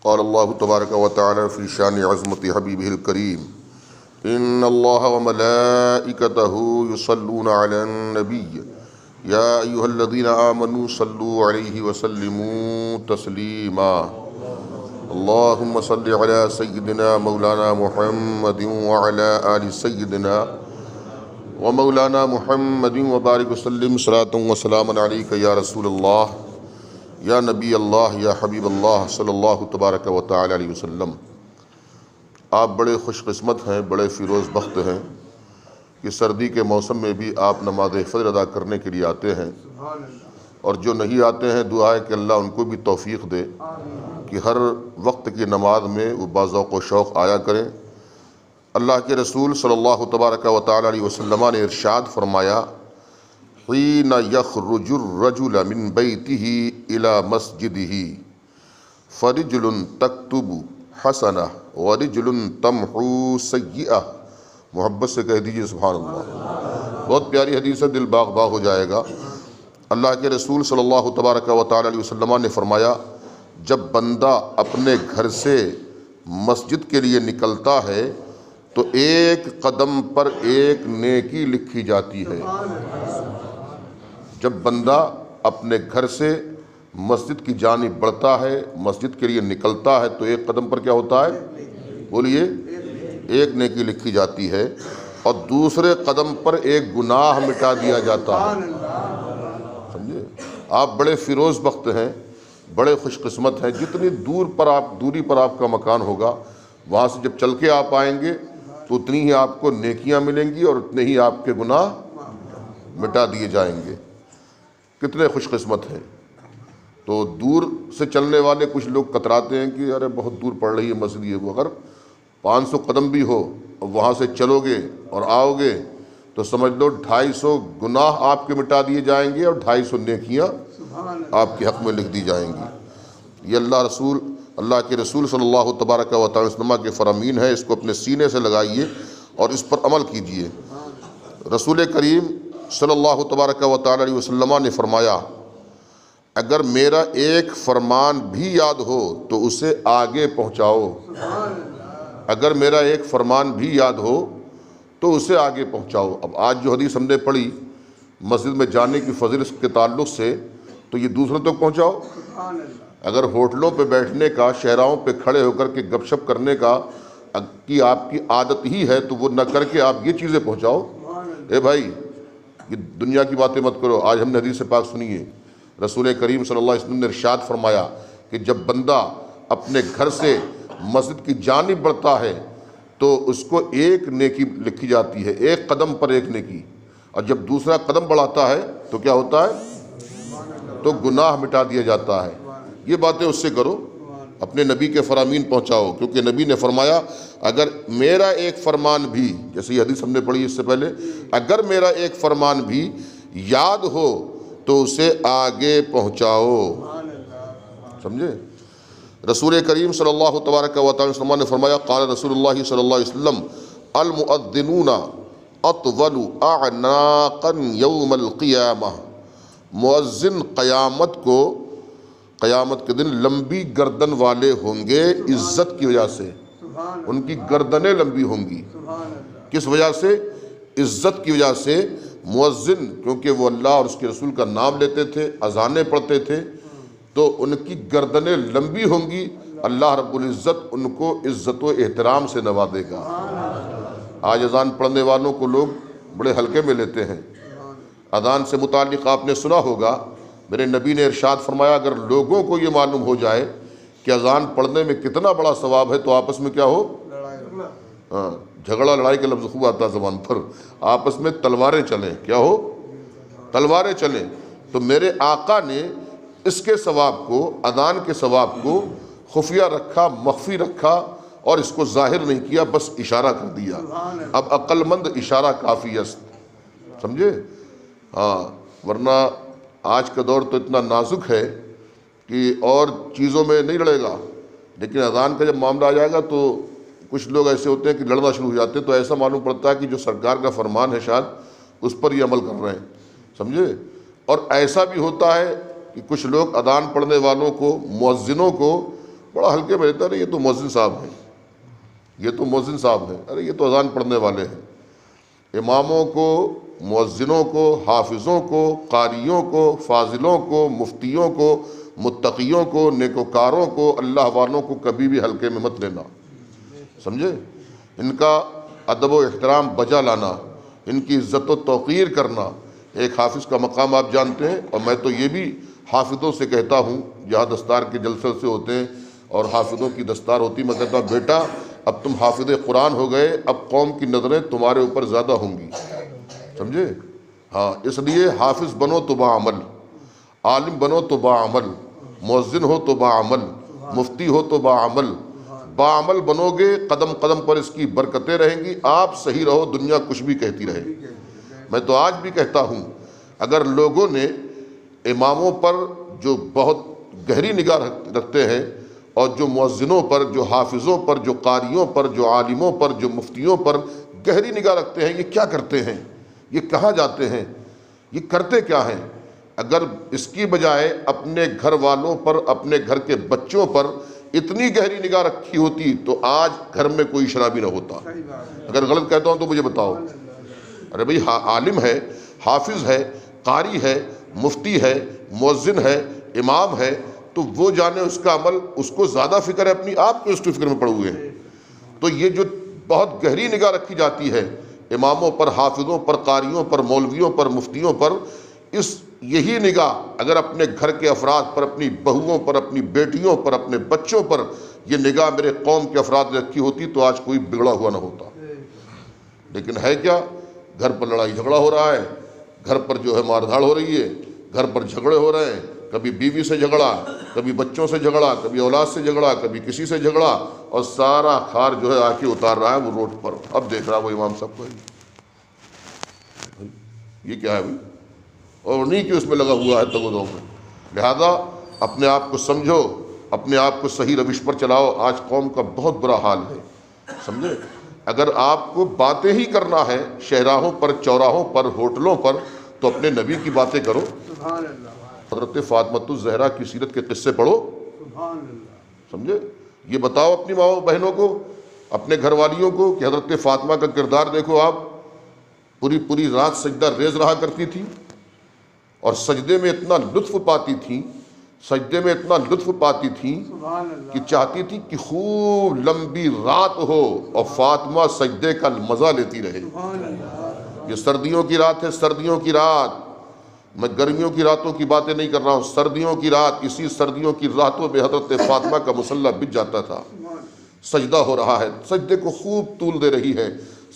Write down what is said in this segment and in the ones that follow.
قال اللہ تبارک و تعالی فی شان عظمت حبیبہ الکریم ان اللہ وملائکتہ یصلون علی النبی یا ایہا الذین آمنوا صلوا علیہ وسلموا تسلیما اللہم صل علی سیدنا مولانا محمد وعلی آل سیدنا ومولانا محمد وبارک وسلم صلاۃ وسلام علیک یا رسول اللہ یا نبی اللہ یا حبیب اللہ صلی اللہ تبارک و تعالی علیہ وسلم۔ آپ بڑے خوش قسمت ہیں، بڑے فیروز بخت ہیں کہ سردی کے موسم میں بھی آپ نماز فجر ادا کرنے کے لیے آتے ہیں، اور جو نہیں آتے ہیں دعا ہے کہ اللہ ان کو بھی توفیق دے کہ ہر وقت کی نماز میں وہ باذوق و شوق آیا کریں۔ اللہ کے رسول صلی اللہ تبارک و تعالی علیہ وسلم نے ارشاد فرمایا حین یخرج الرجل من بیتہ الی مسجدہ فرجل تکتب حسنہ ورجل تمحو سیئہ۔ محبت سے کہہ دیجئے سبحان اللہ۔ بہت پیاری حدیث ہے، دل باغ باغ ہو جائے گا۔ اللہ کے رسول صلی اللہ تبارک و تعالی علیہ وسلم نے فرمایا جب بندہ اپنے گھر سے مسجد کے لیے نکلتا ہے تو ایک قدم پر ایک نیکی لکھی جاتی ہے۔ جب بندہ اپنے گھر سے مسجد کی جانب بڑھتا ہے، مسجد کے لیے نکلتا ہے تو ایک قدم پر کیا ہوتا ہے؟ بولیے، ایک نیکی لکھی جاتی ہے، اور دوسرے قدم پر ایک گناہ مٹا دیا جاتا ہے۔ سمجھے؟ آپ بڑے فیروز بخت ہیں، بڑے خوش قسمت ہیں۔ جتنی دوری پر آپ کا مکان ہوگا، وہاں سے جب چل کے آپ آئیں گے تو اتنی ہی آپ کو نیکیاں ملیں گی اور اتنے ہی آپ کے گناہ مٹا دیے جائیں گے۔ کتنے خوش قسمت ہیں۔ تو دور سے چلنے والے کچھ لوگ کتراتے ہیں کہ ارے بہت دور پڑ رہی ہے مسجد، یہ وہ۔ اگر 500 قدم بھی ہو اور وہاں سے چلو گے اور آؤ گے تو سمجھ لو 250 گناہ آپ کے مٹا دیے جائیں گے اور 250 نیکیاں آپ کے حق میں لکھ دی جائیں گی۔ یہ اللہ کے رسول صلی اللہ تبارک و تعالی وسلم کے فرامین ہے، اس کو اپنے سینے سے لگائیے اور اس پر عمل کیجیے۔ رسول کریم صلی اللہ تبارک و تعالی علیہ وسلم نے فرمایا اگر میرا ایک فرمان بھی یاد ہو تو اسے آگے پہنچاؤ۔ اگر میرا ایک فرمان بھی یاد ہو تو اسے آگے پہنچاؤ۔ اب آج جو حدیث ہم نے پڑھی مسجد میں جانے کی فضیلت کے تعلق سے، تو یہ دوسروں تک پہنچاؤ۔ اگر ہوٹلوں پہ بیٹھنے کا، شہراؤں پہ کھڑے ہو کر کے گپ شپ کرنے کا کی آپ کی عادت ہی ہے تو وہ نہ کر کے آپ یہ چیزیں پہنچاؤ۔ اے بھائی، یہ دنیا کی باتیں مت کرو۔ آج ہم نے حدیث پاک سنی ہے، رسول کریم صلی اللہ علیہ وسلم نے ارشاد فرمایا کہ جب بندہ اپنے گھر سے مسجد کی جانب بڑھتا ہے تو اس کو ایک نیکی لکھی جاتی ہے، ایک قدم پر ایک نیکی، اور جب دوسرا قدم بڑھاتا ہے تو کیا ہوتا ہے؟ تو گناہ مٹا دیا جاتا ہے۔ یہ باتیں اس سے کرو، اپنے نبی کے فرامین پہنچاؤ، کیونکہ نبی نے فرمایا اگر میرا ایک فرمان بھی، جیسے یہ حدیث ہم نے پڑھی اس سے پہلے، اگر میرا ایک فرمان بھی یاد ہو تو اسے آگے پہنچاؤ۔ سمجھے؟ رسول کریم صلی اللہ تبارک و تعالی وسلم نے فرمایا قال رسول اللہ صلی اللہ علیہ وسلم المؤذنون اطول اعناقا یوم القیامہ۔ مؤذن قیامت کے دن لمبی گردن والے ہوں گے عزت کی وجہ سے۔ ان کی گردنیں لمبی ہوں گی۔ کس وجہ سے؟ عزت کی وجہ سے۔ مؤذن کیونکہ وہ اللہ اور اس کے رسول کا نام لیتے تھے، اذانیں پڑھتے تھے، تو ان کی گردنیں لمبی ہوں گی۔ اللہ رب العزت ان کو عزت و احترام سے نوازے گا۔ آج اذان پڑھنے والوں کو لوگ بڑے ہلکے میں لیتے ہیں۔ اذان سے متعلق آپ نے سنا ہوگا، میرے نبی نے ارشاد فرمایا اگر لوگوں کو یہ معلوم ہو جائے کہ اذان پڑھنے میں کتنا بڑا ثواب ہے تو آپس میں کیا ہو؟ جھگڑا لڑائی کا لفظ خوب آتا زبان پر، آپس میں تلواریں چلیں۔ کیا ہو؟ تلواریں چلیں۔ تو میرے آقا نے اس کے ثواب کو، اذان کے ثواب کو خفیہ رکھا، مخفی رکھا، اور اس کو ظاہر نہیں کیا، بس اشارہ کر دیا۔ اب عقل مند اشارہ کافی است۔ سمجھے؟ ورنہ آج کا دور تو اتنا نازک ہے کہ اور چیزوں میں نہیں لڑے گا، لیکن اذان کا جب معاملہ آ جائے گا تو کچھ لوگ ایسے ہوتے ہیں کہ لڑنا شروع ہو جاتے ہیں، تو ایسا معلوم پڑتا ہے کہ جو سرکار کا فرمان ہے شاید اس پر یہ عمل کر رہے ہیں۔ سمجھے؟ اور ایسا بھی ہوتا ہے کہ کچھ لوگ اذان پڑھنے والوں کو، مؤذنوں کو بڑا ہلکے میں لیتا ہے، ارے یہ تو مؤذن صاحب ہیں، یہ تو مؤذن صاحب ہیں، ارے یہ تو اذان پڑھنے والے ہیں۔ اماموں کو، مؤذنوں کو، حافظوں کو، قاریوں کو، فاضلوں کو، مفتیوں کو، متقیوں کو، نیکوکاروں کو، اللہ والوں کو کبھی بھی ہلکے میں مت لینا، سمجھے؟ ان کا ادب و احترام بجا لانا، ان کی عزت و توقیر کرنا۔ ایک حافظ کا مقام آپ جانتے ہیں، اور میں تو یہ بھی حافظوں سے کہتا ہوں، جہاں دستار کے جلسے سے ہوتے ہیں اور حافظوں کی دستار ہوتی، میں کہتا ہوں بیٹا اب تم حافظ قرآن ہو گئے، اب قوم کی نظریں تمہارے اوپر زیادہ ہوں گی، سمجھے؟ ہاں، اس لیے حافظ بنو تو باعمل، عالم بنو تو باعمل، مؤذن ہو تو باعمل، مفتی ہو تو باعمل۔ باعمل بنو گے، قدم قدم پر اس کی برکتیں رہیں گی، آپ صحیح رہو، دنیا کچھ بھی کہتی رہے۔ میں تو آج بھی کہتا ہوں، اگر لوگوں نے اماموں پر جو بہت گہری نگاہ رکھتے ہیں، اور جو مؤذنوں پر، جو حافظوں پر، جو قاریوں پر، جو عالموں پر، جو مفتیوں پر گہری نگاہ رکھتے ہیں، یہ کیا کرتے ہیں، یہ کہاں جاتے ہیں، یہ کرتے کیا ہیں، اگر اس کی بجائے اپنے گھر والوں پر، اپنے گھر کے بچوں پر اتنی گہری نگاہ رکھی ہوتی تو آج گھر میں کوئی شرابی نہ ہوتا۔ اگر غلط کہتا ہوں تو مجھے بتاؤ۔ ارے بھئی عالم ہے، حافظ ہے، قاری ہے، مفتی ہے، مؤذن ہے، امام ہے، تو وہ جانے اس کا عمل، اس کو زیادہ فکر ہے اپنی، آپ کو اس کی فکر میں پڑے ہوئے ہیں۔ تو یہ جو بہت گہری نگاہ رکھی جاتی ہے اماموں پر، حافظوں پر، قاریوں پر، مولویوں پر، مفتیوں پر، یہی نگاہ اگر اپنے گھر کے افراد پر، اپنی بہوؤں پر، اپنی بیٹیوں پر، اپنے بچوں پر یہ نگاہ میرے قوم کے افراد نے رکھی ہوتی تو آج کوئی بگڑا ہوا نہ ہوتا۔ لیکن ہے کیا، گھر پر لڑائی جھگڑا ہو رہا ہے، گھر پر جو ہے مار دھاڑ ہو رہی ہے، گھر پر جھگڑے ہو رہے ہیں، کبھی بیوی سے جھگڑا، کبھی بچوں سے جھگڑا، کبھی اولاد سے جھگڑا، کبھی کسی سے جھگڑا، اور سارا خار جو ہے آ کے اتار رہا ہے وہ روڈ پر۔ اب دیکھ رہا ہے وہ امام صاحب کو، یہ کیا ہے بھائی، اور انہیں کی اس میں لگا ہوا ہے تگ و دو میں۔ لہذا اپنے آپ کو سمجھو، اپنے آپ کو صحیح روش پر چلاؤ۔ آج قوم کا بہت برا حال ہے، سمجھے؟ اگر آپ کو باتیں ہی کرنا ہے شہراہوں پر، چوراہوں پر، ہوٹلوں پر، تو اپنے نبی کی باتیں کرو۔ حضرت فاطمۃ الزہرا کی سیرت کے قصے پڑھو، سمجھے؟ یہ بتاؤ اپنی ماؤں بہنوں کو، اپنے گھر والیوں کو کہ حضرت فاطمہ کا کردار دیکھو آپ، پوری رات سجدہ ریز رہا کرتی تھی، اور سجدے میں اتنا لطف پاتی تھیں، سجدے میں اتنا لطف پاتی تھیں کہ چاہتی تھی کہ خوب لمبی رات ہو اور فاطمہ سجدے کا مزہ لیتی رہے۔ یہ سردیوں کی رات ہے، سردیوں کی رات، میں گرمیوں کی راتوں کی باتیں نہیں کر رہا ہوں، سردیوں کی رات۔ اسی سردیوں کی راتوں میں حضرت فاطمہ کا مصلی بچ جاتا تھا، سجدہ ہو رہا ہے، سجدے کو خوب طول دے رہی ہے،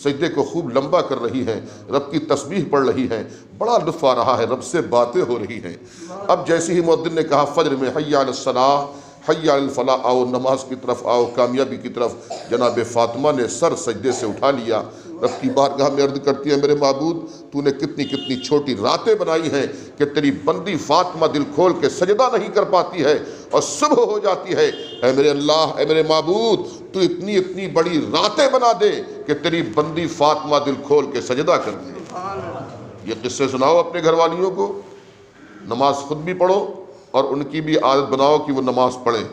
سجدے کو خوب لمبا کر رہی ہے، رب کی تسبیح پڑھ رہی ہے، بڑا لطف آ رہا ہے، رب سے باتیں ہو رہی ہیں۔ اب جیسے ہی مؤذن نے کہا فجر میں حی علی الصلاۃ، حی علی الفلاح، آؤ نماز کی طرف، آؤ کامیابی کی طرف، جناب فاطمہ نے سر سجدے سے اٹھا لیا، رب کی بارگاہ میں عرض کرتی ہے میرے معبود تو نے کتنی چھوٹی راتیں بنائی ہیں کہ تیری بندی فاطمہ دل کھول کے سجدہ نہیں کر پاتی ہے اور صبح ہو جاتی ہے۔ اے میرے اللہ، اے میرے معبود، تو اتنی بڑی راتیں بنا دے کہ تیری بندی فاطمہ دل کھول کے سجدہ کر دے۔ یہ قصے سناؤ اپنے گھر والیوں کو، نماز خود بھی پڑھو اور ان کی بھی عادت بناؤ کہ وہ نماز پڑھیں۔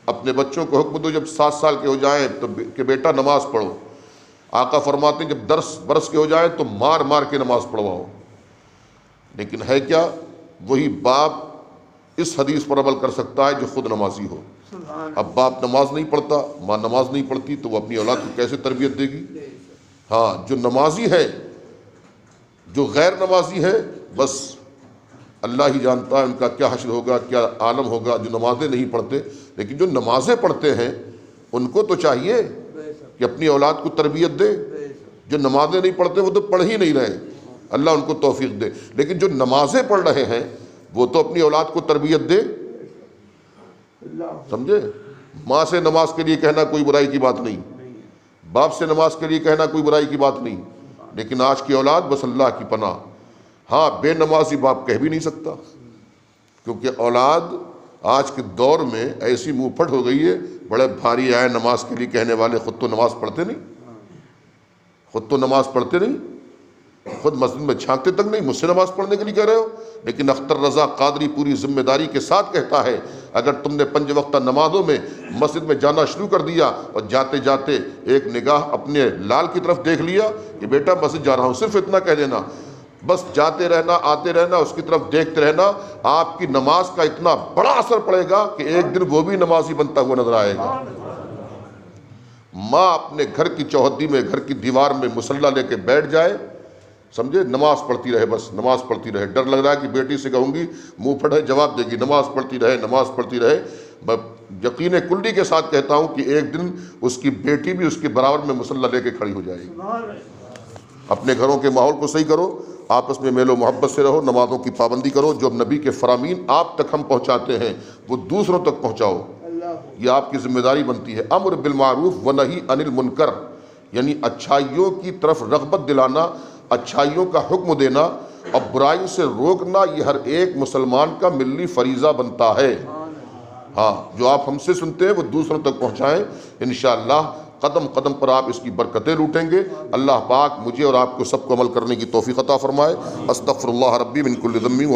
اپنے بچوں کو حکم دو جب 7 سال کے ہو جائیں تو کہ بیٹا نماز پڑھو۔ آقا فرماتے ہیں جب 10 برس کے ہو جائیں تو مار کے نماز پڑھواؤ۔ لیکن ہے کیا، وہی باپ اس حدیث پر عمل کر سکتا ہے جو خود نمازی ہو۔ اب باپ نماز نہیں پڑھتا، ماں نماز نہیں پڑھتی، تو وہ اپنی اولاد کو کیسے تربیت دے گی؟ ہاں، جو نمازی ہے، جو غیر نمازی ہے، بس اللہ ہی جانتا ہے ان کا کیا حشر ہوگا، کیا عالم ہوگا، جو نمازیں نہیں پڑھتے۔ لیکن جو نمازیں پڑھتے ہیں ان کو تو چاہیے کہ اپنی اولاد کو تربیت دے۔ جو نمازیں نہیں پڑھتے وہ تو پڑھ ہی نہیں رہے، اللہ ان کو توفیق دے۔ لیکن جو نمازیں پڑھ رہے ہیں وہ تو اپنی اولاد کو تربیت دے، سمجھے؟ ماں سے نماز کے لیے کہنا کوئی برائی کی بات نہیں، باپ سے نماز کے لیے کہنا کوئی برائی کی بات نہیں، لیکن آج کی اولاد بس اللہ کی پناہ۔ ہاں، بے نمازی باپ کہہ بھی نہیں سکتا، کیونکہ اولاد آج کے دور میں ایسی منہ پھٹ ہو گئی ہے، بڑے بھاری آئے نماز کے لیے کہنے والے، خود تو نماز پڑھتے نہیں، خود تو نماز پڑھتے نہیں۔ خود مسجد میں جھانکتے تک نہیں، مجھ سے نماز پڑھنے کے لیے کہہ رہے ہو؟ لیکن اختر رضا قادری پوری ذمہ داری کے ساتھ کہتا ہے اگر تم نے 5 وقتہ نمازوں میں مسجد میں جانا شروع کر دیا اور جاتے جاتے ایک نگاہ اپنے لال کی طرف دیکھ لیا کہ بیٹا مسجد جا رہا ہوں، صرف اتنا کہہ دینا، بس جاتے رہنا آتے رہنا اس کی طرف دیکھتے رہنا، آپ کی نماز کا اتنا بڑا اثر پڑے گا کہ ایک دن وہ بھی نمازی بنتا ہوا نظر آئے گا۔ ماں اپنے گھر کی چوہدی میں، گھر کی دیوار میں مصلی لے کے بیٹھ جائے، سمجھے، نماز پڑھتی رہے، بس نماز پڑھتی رہے، ڈر لگ رہا ہے کہ بیٹی سے کہوں گی منہ پھٹے جواب دے گی، نماز پڑھتی رہے نماز پڑھتی رہے، میں یقین کلی کے ساتھ کہتا ہوں کہ ایک دن اس کی بیٹی بھی اس کے برابر میں مصلی لے کے کھڑی ہو جائے گی۔ اپنے گھروں کے ماحول کو صحیح کرو، آپس میں میل و محبت سے رہو، نمازوں کی پابندی کرو، جو نبی کے فرامین آپ تک ہم پہنچاتے ہیں وہ دوسروں تک پہنچاؤ، یہ آپ کی ذمہ داری بنتی ہے۔ امر بالمعروف و نہی عن المنکر، یعنی اچھائیوں کی طرف رغبت دلانا، اچھائیوں کا حکم دینا اور برائی سے روکنا، یہ ہر ایک مسلمان کا ملی فریضہ بنتا ہے۔ ہاں، جو آپ ہم سے سنتے ہیں وہ دوسروں تک پہنچائیں، انشاءاللہ قدم قدم پر آپ اس کی برکتیں لوٹیں گے۔ اللہ پاک مجھے اور آپ کو سب کو عمل کرنے کی توفیق عطا فرمائے۔ استغفر اللہ ربی من کل ذنب